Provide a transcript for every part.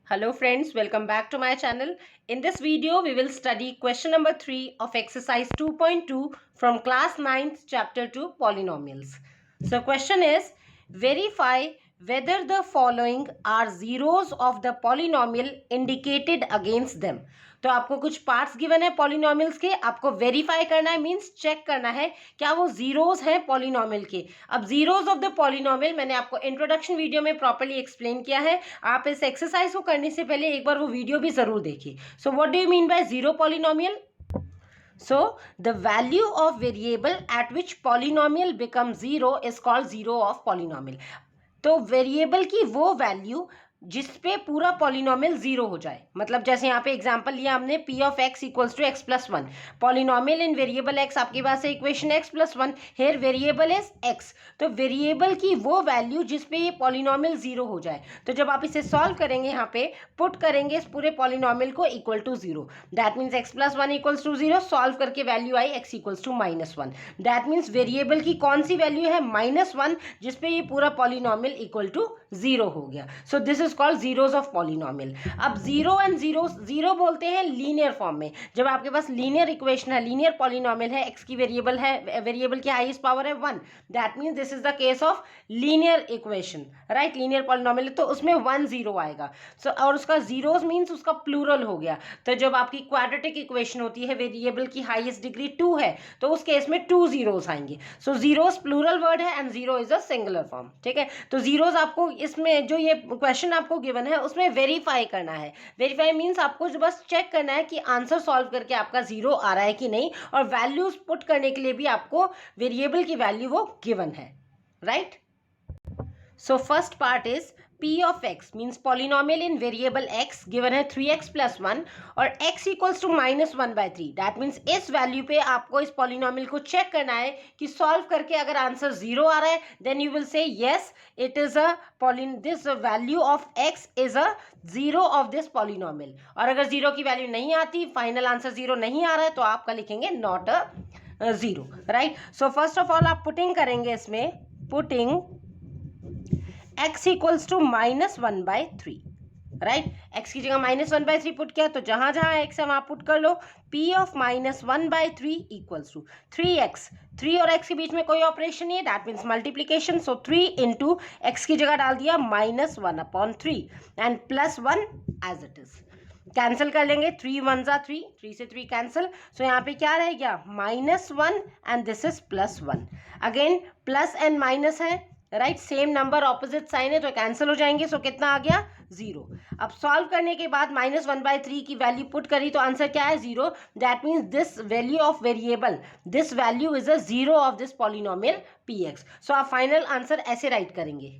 Hello friends, welcome back to my channel. In this video, we will study question number 3 of exercise 2.2 from class 9th chapter 2 polynomials. So question is, verify whether the following are zeros of the polynomial indicated against them. तो आपको कुछ parts given है polynomials के, आपको verify करना है, means check करना है क्या वो जीरोस हैं पॉलिनोमियल के. अब जीरोस ऑफ द पॉलिनोमियल मैंने आपको इंट्रोडक्शन वीडियो में प्रॉपर्ली एक्सप्लेन किया है. आप इस एक्सरसाइज को करने से पहले एक बार वो वीडियो भी जरूर देखिए. So what do you mean by zero polynomial? So the value of variable at which polynomial becomes zero is called zero of polynomial. तो वेरिएबल की वो वैल्यू जिसपे पूरा पॉलिनोमियल जीरो हो जाए. मतलब जैसे यहाँ पे एग्जांपल लिया हमने p of x equals to x plus one. Polynomial in variable x, आपके पास है equation x plus one. Here variable is x. तो वेरिएबल की वो वैल्यू जिसपे ये पॉलिनोमियल जीरो हो जाए. तो जब आप इसे सॉल्व करेंगे, यहाँ पे पुट करेंगे इस पूरे पॉलिनोमियल को equal to zero. That means x plus one equals to zero. Solve करके वैल्यू आई x equals to minus one. That means variable की कौन सी वैल्यू है? माइनस वन, जिसपे ये पूरा पॉलिनोमियल इक्वल टू जीरो हो गया. So this is called zeros of polynomial. अब जीरो एंड जीरो, जीरो बोलते हैं लीनियर फॉर्म में. जब आपके पास लीनियर इक्वेशन है, लीनियर पॉलिनोमियल है, x की वेरिएबल है, वेरिएबल की हाईएस्ट पावर है one. That means this is the case of linear equation, right. Linear polynomial तो उसमें वन जीरो आएगा. सो और उसका जीरोस मीन्स उसका प्लूरल हो गया. तो जब आपकी क्वाड्रेटिक इक्वेशन होती है, वेरिएबल की हाईएस्ट डिग्री टू है, तो उस केस में टू जीरोस आएंगे. सो जीरोस प्लूरल वर्ड है and zero is a singular form. ठीक है, तो जीरोस आपको इसमें जो ये क्वेश्चन आपको गिवन है उसमें वेरीफाई करना है. वेरीफाई मींस आपको जो बस चेक करना है कि आंसर सॉल्व करके आपका जीरो आ रहा है कि नहीं, और वैल्यूज पुट करने के लिए भी आपको वेरिएबल की वैल्यू वो गिवन है, right. So first part is p of x means polynomial in variable x given है 3x plus 1 और x equals to minus 1 by 3. that means इस वैल्यू पे आपको इस पॉलिनोमियल को चेक करना है कि सॉल्व करके अगर आंसर जीरो आ रहा है then you will say yes it is a this value of x is a zero of this polynomial. और अगर जीरो की वैल्यू नहीं आती, फाइनल आंसर जीरो नहीं आ रहा है, तो आपका लिखेंगे not a zero, right. So first of all आप पुटिंग करेंगे इसमें, putting x equals to minus one by three, right. x की जगह minus one by three put किया, तो जहां जहां x है वहां पुट कर लो. p of minus one by three equals to three x. Three और x के बीच में कोई ऑपरेशन नहीं है, that means multiplication. So three into x की जगह डाल दिया minus one upon three and plus one as it is. Cancel कर लेंगे, थ्री वन जा थ्री, थ्री से थ्री कैंसिल. सो यहाँ पे क्या रह गया? Minus one and this is plus one. Again plus and minus है, right. Same number opposite sign है तो कैंसिल हो जाएंगे. सो कितना आ गया? जीरो. अब सॉल्व करने के बाद माइनस वन बाई थ्री की वैल्यू पुट करी तो आंसर क्या है? Zero. That means this value of variable, this value is a zero of this polynomial px. सो आप फाइनल आंसर ऐसे राइट करेंगे,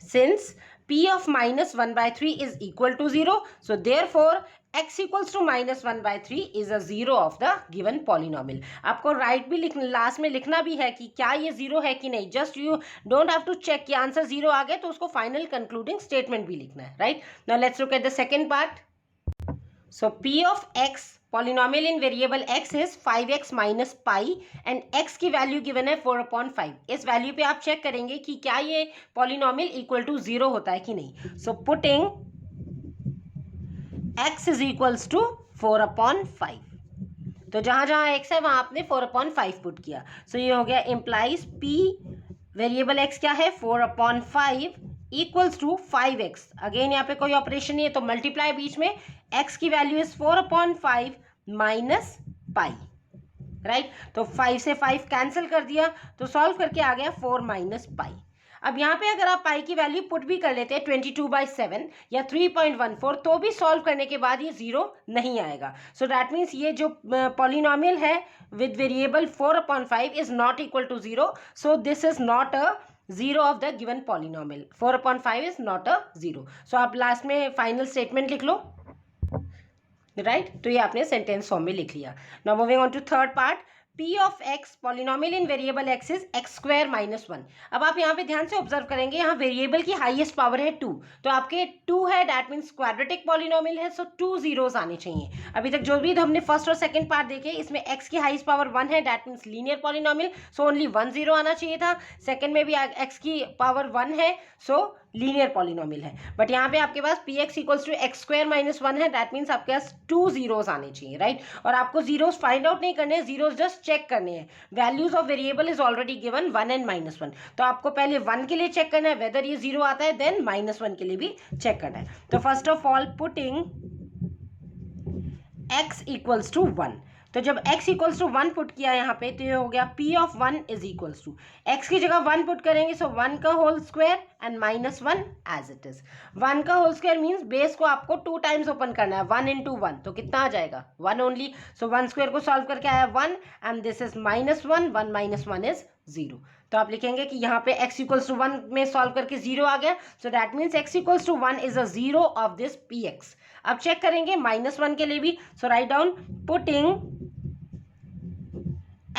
since p of minus 1 by 3 is equal to 0, so therefore x equals to minus 1 by 3 is a zero of the given polynomial. आपको right भी लिखना, last में लिखना भी है कि क्या ये जीरो है कि नहीं. Just you don't have to check कि आंसर जीरो आ गया तो उसको फाइनल कंक्लूडिंग स्टेटमेंट भी लिखना है, right. Now let's look at the second part. So p of x, polynomial in variable x is 5x minus pi and x की value given है 4/5. इस वैल्यू पे आप चेक करेंगे कि क्या ये पॉलिनोमियल इक्वल टू जीरो होता है कि नहीं. So putting x is equals to 4/5. तो जहां जहां x है वहां आपने 4/5 पुट किया. सो ये हो गया इम्प्लाइज p वेरिएबल x क्या है? 4/5 इक्वल्स टू 5x. अगेन यहाँ पे कोई ऑपरेशन नहीं है तो मल्टीप्लाई बीच में, x की value is 4/5 minus pi, right. तो 5 से 5 कैंसिल कर दिया तो सॉल्व करके आ गया 4 माइनस पाई. अब यहाँ पे अगर आप पाई की वैल्यू पुट भी कर लेते हैं 22/7 या 3.14, तो भी सॉल्व करने के बाद ये जीरो नहीं आएगा. सो दैट मीन्स ये जो पॉलिनोमियल है with variable 4/5 is not equal to zero. So this is not a zero of the given polynomial. 4/5 is not a zero. So आप लास्ट में फाइनल स्टेटमेंट लिख लो, राइट. तो ये आपने सेंटेंस फॉर्म में लिख लिया. Now moving on to third part. p of x polynomial in variable x is x square minus one. अब आप यहाँ पे ध्यान से ऑब्जर्व करेंगे, यहाँ वेरिएबल की हाईएस्ट पावर है टू, तो आपके टू है, दैट मीन्स क्वाड्रेटिक पॉलिनोमियल है. सो टू जीरोस आने चाहिए. अभी तक जो भी हमने फर्स्ट और सेकंड पार्ट देखे, इसमें x की हाईएस्ट पावर वन है, that means linear polynomial. So only one zero आना चाहिए था. सेकंड में भी x की पावर वन है, सो लीनियर पॉलिनोमियल है। बट यहाँ पे आपके पास P X equals to X square minus 1 है, दैट मीन्स आपके पास 2 जीरोस आने चाहिए, राइट। और आपको जीरोस फाइंड आउट नहीं करने हैं, जीरोस जस्ट चेक करने हैं। Values of variable is already given 1 and -1, तो आपको पहले 1 के लिए चेक करना है वेदर ये जीरो आता है, देन -1 के लिए भी चेक करना है। तो first of all putting x equals to 1, तो जब x इक्वल्स टू 1 पुट किया यहाँ पे तो ये हो गया p of 1 is equals to x की जगह 1 पुट करेंगे, सो 1 का whole square and -1 as it is. 1 का होल स्क्वायर मीन्स बेस को आपको 2 टाइम्स ओपन करना है, 1 इंटू 1, तो कितना आ जाएगा 1 ओनली। सो 1 स्क्वायर को सॉल्व करके आया 1 एंड दिस इज -1, 1 - 1 इज 0। तो आप लिखेंगे कि यहाँ पे x इक्वल्स टू 1 में सॉल्व करके 0 आ गया, so that means x equals to 1 is a 0 of this px। अब चेक करेंगे -1 के लिए भी, so right down putting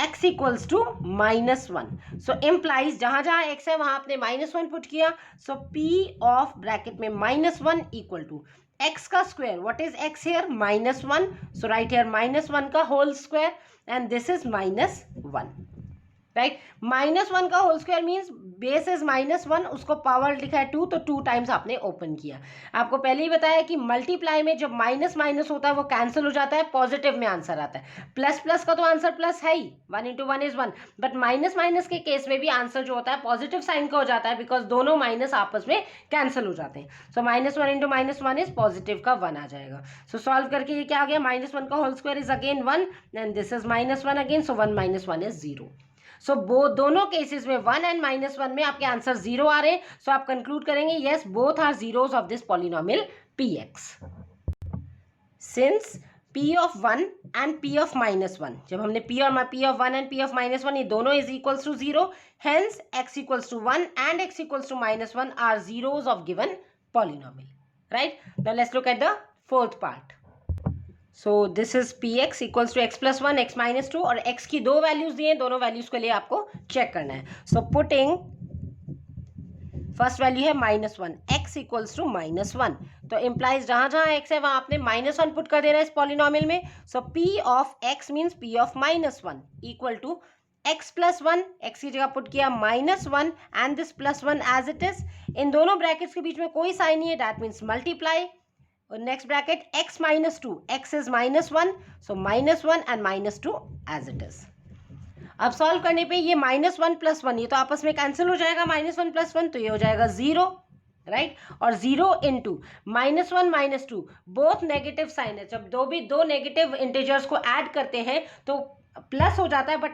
x equals to -1, so implies जहां जहां x है वहां आपने -1 पुट किया, सो p ऑफ ब्रैकेट में -1 इक्वल टू x का square, what is x here -1, so right here -1 का whole square and this is -1, right. -1 का whole square means base is -1, उसको पावर लिखा है 2, तो 2 टाइम्स आपने ओपन किया। आपको पहले ही बताया कि मल्टीप्लाई में जब माइनस माइनस होता है वो कैंसिल हो जाता है, पॉजिटिव में आंसर आता है। प्लस प्लस का तो आंसर प्लस है ही, 1 into 1 is 1, but minus minus के केस में भी आंसर जो होता है पॉजिटिव साइन का हो जाता है, बिकॉज दोनों माइनस आपस में कैंसिल हो जाते हैं। सो -1 इंटू -1 इज पॉजिटिव का 1 आ जाएगा। सो सॉल्व करके ये क्या आ गया, -1 का whole square is again 1 and this is -1 again, so 1 - 1 is 0। So दोनों केसेस में 1 एंड -1 में आपके आंसर 0 आ रहे हैं, सो आप कंक्लूड करेंगे yes both are zeros of this polynomial px। Since p of 1 and p of -1, जब हमने p of 1 and p of -1 ये दोनों is equals to 0, hence x equals to 1 and x equals to -1 are zeros of given polynomial, right. Now let's look at the fourth part. So this is px equals to x plus 1 x minus 2, और x की दो values दिए, दोनों values के लिए आपको check करना है। सो पुटिंग फर्स्ट वैल्यू है -1, x इक्वल्स टू -1, तो इम्प्लाइज जहां जहां x है वहां आपने -1 पुट कर देना है इस पॉलिनोमियल में। So p of x means p of -1 equal to x plus 1, x की जगह पुट किया -1 and this plus 1 as it is. इन दोनों ब्रैकेट्स के बीच में कोई साइन नहीं है, दैट मीन्स मल्टीप्लाई। और next bracket x - 2, x is -1, so -1 and -2 as it is. अब सॉल्व करने पे ये -1 प्लस 1 ये तो आपस में कैंसिल हो जाएगा, -1 प्लस 1 तो ये हो जाएगा 0, राइट। और 0 इंटू -1 -2 बोथ नेगेटिव साइन है, जब दो नेगेटिव इंटीजर्स को ऐड करते हैं तो प्लस हो जाता है, बट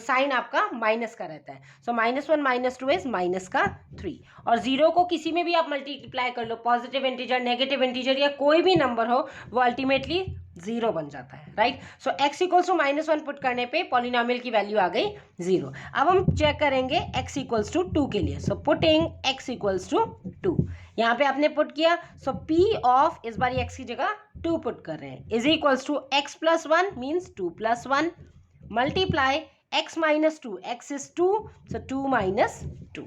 साइन आपका माइनस का रहता है। सो -1 - 2 इज -3, और 0 को किसी में भी आप मल्टीप्लाई कर लो, पॉजिटिव इंटीजर, नेगेटिव इंटीजर या कोई भी नंबर हो, वो अल्टीमेटली 0 बन जाता है, right. So x equals to -1 put करने पे पॉलिनोमियल की वैल्यू आ गई 0। अब हम चेक करेंगे x इक्वल्स टू 2 के लिए। So putting x equals to 2, यहाँ पे आपने पुट किया, सो p ऑफ इस बार x की जगह 2 पुट कर रहे हैं, is equals to x plus 1 means 2 plus 1 multiply x minus 2, x is 2, so 2 minus 2.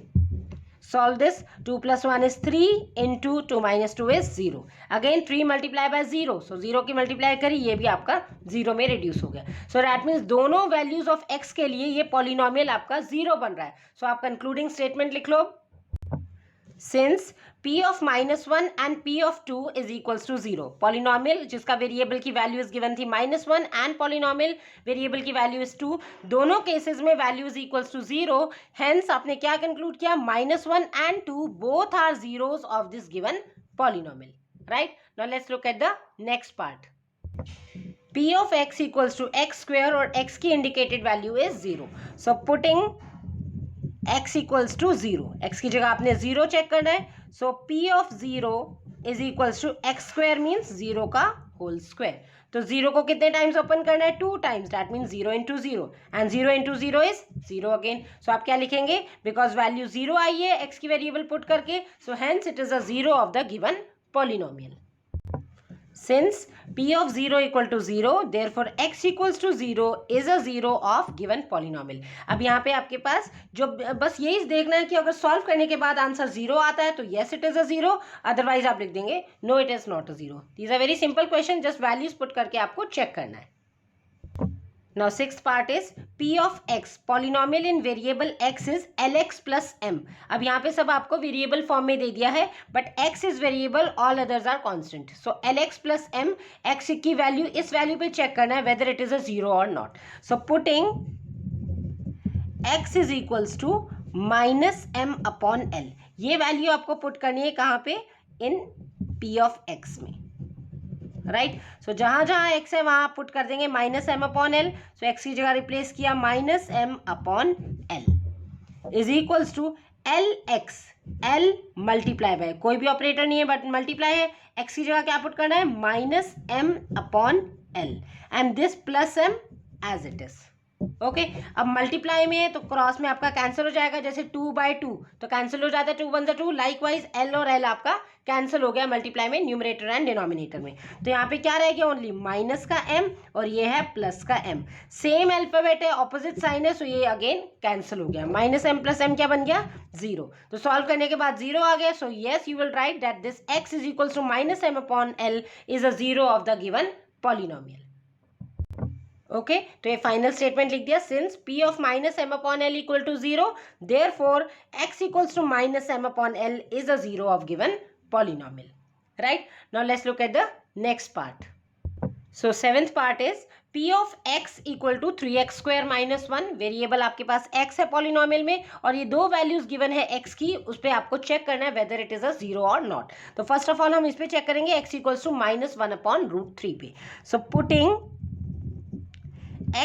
Solve this, 2 plus 1 is 3 into 2 minus 2 is 0. Again 3 multiply by 0, so 0 की multiply करी, ये भी आपका 0 में reduce हो गया। So that means दोनों values of x के लिए ये polynomial आपका 0 बन रहा है। So आप concluding statement लिख लो, since p of -1 and p of 2 is equals to 0, polynomial जिसका वेरिएबल की वैल्यू इज गिवन थी -1 एंड polynomial वेरिएबल की वैल्यू इज 2, दोनों केसेस में value is equals to 0, hence आपने क्या कंक्लूड किया, -1 and 2 both are zeros of this given polynomial, right. Now let's look at the next part. p of x equals to x square, और x की indicated value is 0, so putting x equals to 0, x की जगह आपने 0 check करना है। So p of 0 is equals to x square means 0 का whole square, तो 0 को कितने टाइम्स ओपन करना है, 2 times, that means 0 into 0 and 0 into 0 is 0 again. So आप क्या लिखेंगे, बिकॉज वैल्यू 0 आई है x की वेरिएबल पुट करके, so hence it is a 0 of the given polynomial. Since p of 0 equal to 0, therefore x equals to 0 is a 0 of given polynomial. अब यहाँ पे आपके पास जो बस यही देखना है कि अगर सॉल्व करने के बाद आंसर 0 आता है तो yes it is a 0, otherwise आप लिख देंगे no it is not a 0. These are very simple question, just values put करके आपको चेक करना है। Now sixth part is P of x polynomial in variable x is Lx plus m. अब यहाँ पे सब आपको वेरिएबल फॉर्म में दे दिया है, but x is variable, all others are constant. So Lx plus m, x की वैल्यू, इस वैल्यू पे चेक करना है whether it is a zero और not. So putting x is equals to minus m upon l. ये value आपको put करनी है कहाँ पे? इन P of x में, राइट. सो जहां जहां x है वहां पुट कर देंगे माइनस एम अपॉन एल. सो x की जगह रिप्लेस किया minus M upon L is equals to L x, L multiply by, कोई भी ऑपरेटर नहीं है बट मल्टीप्लाई है. x की जगह क्या पुट करना है? Minus M upon L and this plus M as it is. Okay. अब मल्टीप्लाई में है तो क्रॉस में आपका कैंसिल हो जाएगा, जैसे 2/2 तो कैंसिल हो जाता है, 2 × 1 = 2. लाइकवाइज एल और एल आपका कैंसिल हो गया मल्टीप्लाई में, न्यूमरेटर एंड डिनोमिनेटर में. तो यहाँ पे क्या रह गया? ओनली माइनस का m और ये है प्लस का m. सेम अल्फाबेट है, ऑपोजिट साइन है, सो ये अगेन कैंसिल हो गया. माइनस m प्लस m क्या बन गया? 0. तो सॉल्व करने के बाद 0 आ गया. So yes, you will write that this x is equals to minus m upon l is a zero of the given polynomial. Okay. तो ये फाइनल स्टेटमेंट लिख दिया. Since p of minus M upon L equal to zero, therefore x equals to minus M upon L is a zero of given polynomial. Right? Now let's look at the next part. So seventh part is P of x equal to 3x square minus 1. Variable आपके पास x है polynomial में और ये दो values given है x की, उस पर आपको चेक करना है whether it is a zero और नॉट. तो फर्स्ट ऑफ ऑल हम इस पे चेक करेंगे x equals to minus 1 upon √3 पे. So putting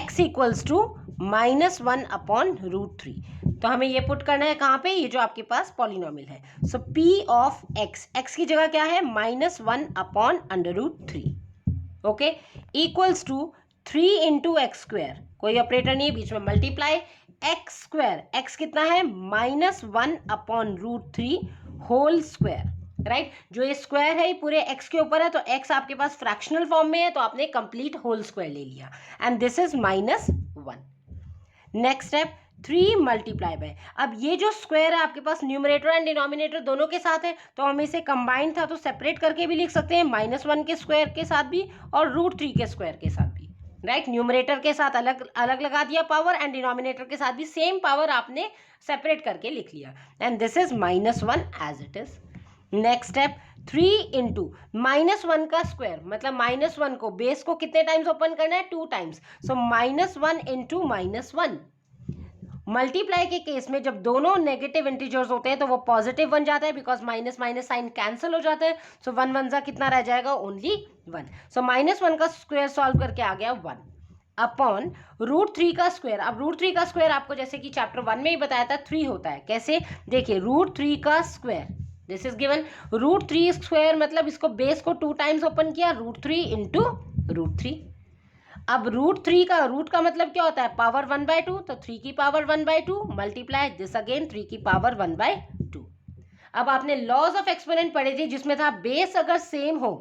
x equals to minus 1 upon √3. तो हमें ये पुट करना है कहाँ पे? ये जो आपके पास पॉलिनोमियल है. So p of x, x की जगह क्या है? Minus 1 upon √3. Okay. Equals to 3 into x square, कोई ऑपरेटर नहीं है बीच में, मल्टीप्लाई एक्स स्क्वायर. x कितना है? Minus 1 upon √3 whole square. Right. जो ये स्क्वायर है ये पूरे x के ऊपर है, तो x आपके पास फ्रैक्शनल फॉर्म में है, तो आपने कंप्लीट होल स्क्वायर ले लिया and this is minus 1. Next step 3 multiply bye. अब ये जो स्क्वायर है आपके पास न्यूमरेटर एंड डिनोमिनेटर दोनों के साथ है, तो हम इसे कंबाइन था तो सेपरेट करके भी लिख सकते हैं, माइनस 1 के स्क्वायर के साथ भी और √3 के स्क्वायर के साथ भी. राइट. न्यूमरेटर के साथ अलग अलग लगा दिया पावर एंड डिनोमिनेटर के साथ भी सेम पावर आपने सेपरेट करके लिख लिया and this is minus 1 as it is. Next step 3 into minus 1 का स्क्वायर, मतलब माइनस 1 को बेस को कितने टाइम्स ओपन करना है? 2 times. So minus 1 into minus 1. Multiply के केस में जब दोनों नेगेटिव इंटीजर्स होते हैं तो वो पॉजिटिव बन जाता है, because minus minus sign cancel हो जाता है. सो 1 1 जा कितना रह जाएगा? ओनली 1. सो माइनस 1 का स्क्वायर सॉल्व करके आ गया 1 अपॉन √3 का स्क्वायर. अब √3 का स्क्वायर आपको जैसे कि चैप्टर 1 में ही बताया था 3 होता है. कैसे? देखिए, √3 का square, this is given √3 square, मतलब इसको बेस को 2 टाइम्स ओपन किया, √3 इंटू √3. अब √3 का रूट का मतलब क्या होता है? पावर 1/2, तो 3 की पावर 1/2 मल्टीप्लाई दिस अगेन 3 की पावर 1/2. अब आपने लॉज ऑफ एक्सपोनेंट पढ़े थे जिसमें था बेस अगर सेम हो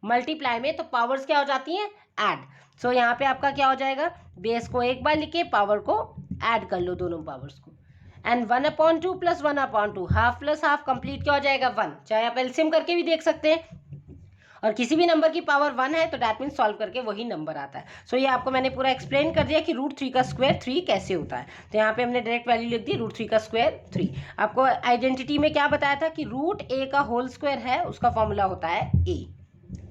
मल्टीप्लाई में तो पावर्स क्या हो जाती हैं? ऐड. सो यहाँ पे आपका क्या हो जाएगा? बेस को एक बार लिखे, पावर को ऐड कर लो दोनों पावर्स को, and 1/2 plus 1/2, half plus half complete क्या हो जाएगा? 1. चाहे आप एलसीएम करके भी देख सकते हैं, और किसी भी नंबर की पावर 1 है तो डैट मीन्स सॉल्व करके वही नंबर आता है. सो ये आपको मैंने पूरा एक्सप्लेन कर दिया कि √3 का स्क्वायर 3 कैसे होता है. तो यहाँ पे हमने डायरेक्ट वैल्यू लिख दी, √3 का स्क्वायर 3. आपको आइडेंटिटी में क्या बताया था कि √a का होल स्क्वायर है, उसका फॉर्मूला होता है a.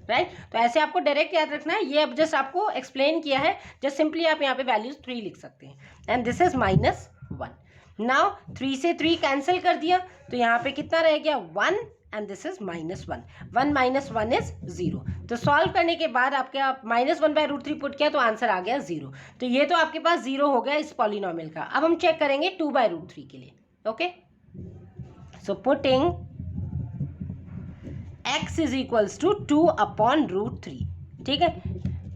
राइट. तो ऐसे आपको डायरेक्ट याद रखना है. ये अब जस्ट आपको एक्सप्लेन किया है, जस्ट सिंपली आप यहाँ पे वैल्यूज 3 लिख सकते हैं and this is minus 1. Now 3 से 3 कैंसिल कर दिया, तो यहाँ पे कितना रह गया? 1 and this is minus 1. 1 minus 1 is 0. तो सॉल्व करने के बाद आपके आप माइनस 1/√3 पुट किया तो आंसर आ गया 0. तो ये तो आपके पास 0 हो गया इस पॉलिनोमियल का. अब हम चेक करेंगे 2/√3 के लिए. Okay. So putting x is equals to 2 upon √3. ठीक है.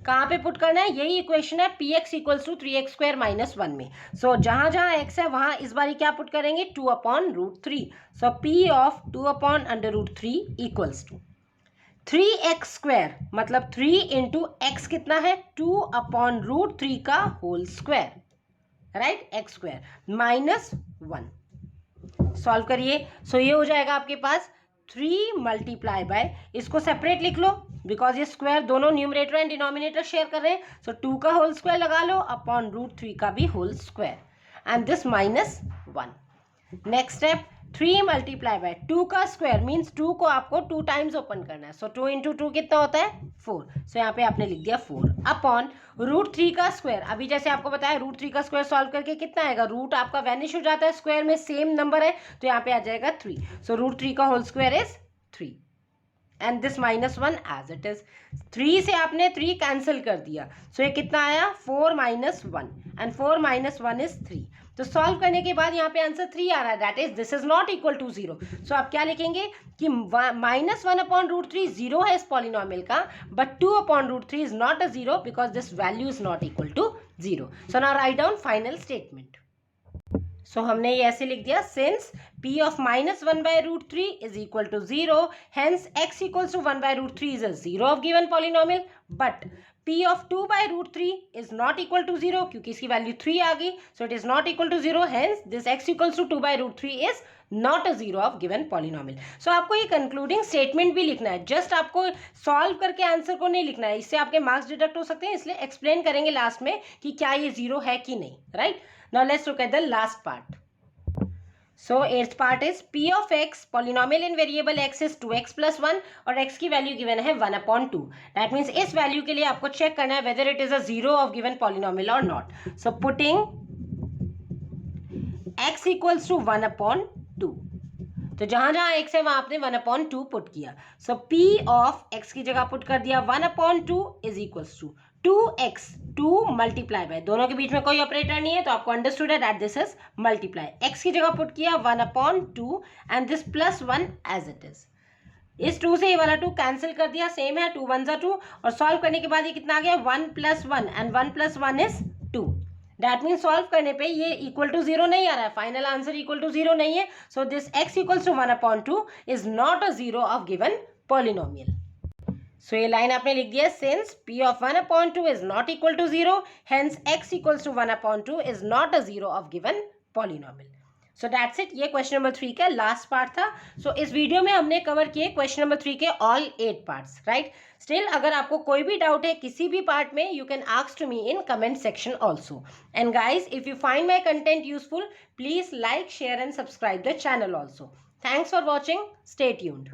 कहाँ पे पुट करना है? यही इक्वेशन है px equals to 3x square minus 1 में. सो जहाँ जहाँ x है वहाँ इस बारी क्या पुट करेंगे? 2 upon √3. So p of 2 upon √3 equals to 3x square, मतलब 3 इंटू x कितना है? 2 अपॉन √3 का whole square. Right. x square minus 1. Solve करिए. सो ये हो जाएगा आपके पास 3 मल्टीप्लाई बाय, इसको सेपरेट लिख लो बिकॉज ये स्क्वायर दोनों न्यूमरेटर एंड डिनोमिनेटर शेयर कर रहे हैं, सो 2 का होल स्क्वायर लगा लो अपॉन रूट 3 का भी whole square and this minus 1। Next step 3 multiply by 2 का स्क्वायर मीन्स 2 को आपको 2 टाइम्स ओपन करना है, सो 2 इंटू 2 कितना होता है 4, सो यहाँ पे आपने लिख दिया 4 अपॉन रूट 3 का स्क्वायर। अभी जैसे आपको बताया रूट 3 का स्क्वायर सॉल्व करके कितना आएगा, रूट आपका वैनिश हो जाता है, स्क्वायर में सेम नंबर है तो यहाँ पे आ जाएगा 3, सो रूट 3 का whole square is 3 and this minus 1 as it is. 3 से आपने 3 कैंसिल कर दिया, सो ये कितना आया 4 माइनस 1 एंड 4 माइनस 1 इज 3। तो सॉल्व करने के बाद यहाँ पे आंसर 3 आ रहा है, that is this is not equal to 0। सो आप क्या लिखेंगे कि माइनस 1 अपॉन रूट 3 0 है इस पॉलिनोमियल का, but 2 upon root 3 is not a 0 because this value is not equal to 0। So now write down final statement. So हमने ये ऐसे लिख दिया, since p of minus 1 by root 3 is equal to 0, hence x equals to 1 by root 3 is a 0 of given polynomial, but p of 2 by root 3 is not equal to 0 क्योंकि इसकी value 3 आ गई, so it is not equal to 0, hence this x equals to 2 by root 3 is not a 0 of given polynomial। so आपको ये concluding statement भी लिखना है, just आपको solve करके आंसर को नहीं लिखना है, इससे आपके मार्क्स डिडक्ट हो सकते हैं, इसलिए एक्सप्लेन करेंगे लास्ट में कि क्या ये 0 है कि नहीं, right. Now let's look at the last part. So eighth part is p of x polynomial in variable x is 2x plus 1 और x की वैल्यू गिवन है 1 upon 2। That means इस वैल्यू के लिए आपको चेक करना है whether it is a 0 of given polynomial or not। So putting x equals to 1 upon 2, तो जहां जहां x है वहां आपने 1 upon 2 पुट किया। So p of x की जगह पुट कर दिया 1 upon 2 is equals to 2x, 2 multiply by, दोनों के बीच में कोई ऑपरेटर नहीं है तो आपको अंडरस्टूड है that this is multiply. x की जगह पुट किया 1 upon 2 and this plus 1 as it is. इस 2 से ये वाला 2 कैंसिल कर दिया, सेम है 2 1 2, और सॉल्व करने के बाद ये कितना आ गया 1 plus 1 and 1 plus 1 is 2। That mean solve करने पे ये इक्वल टू 0 नहीं आ रहा है, फाइनल आंसर इक्वल टू 0 नहीं है, so this x equals to 1 upon 2 is not a 0 of given polynomial. So ये लाइन आपने लिख दिया, since p of 1 upon 2 is not equal to 0, hence x equals to 1 upon 2 is not a 0 of given polynomial। So that's it, ये question number 3 का last part था। सो इस video में हमने कवर किए क्वेश्चन नंबर 3 के ऑल 8 पार्ट्स, राइट। स्टिल अगर आपको कोई भी डाउट है किसी भी पार्ट में, you can ask to me in comment section also. And guys, if you find my content useful, please like, share and subscribe the channel also. Thanks for watching, stay tuned.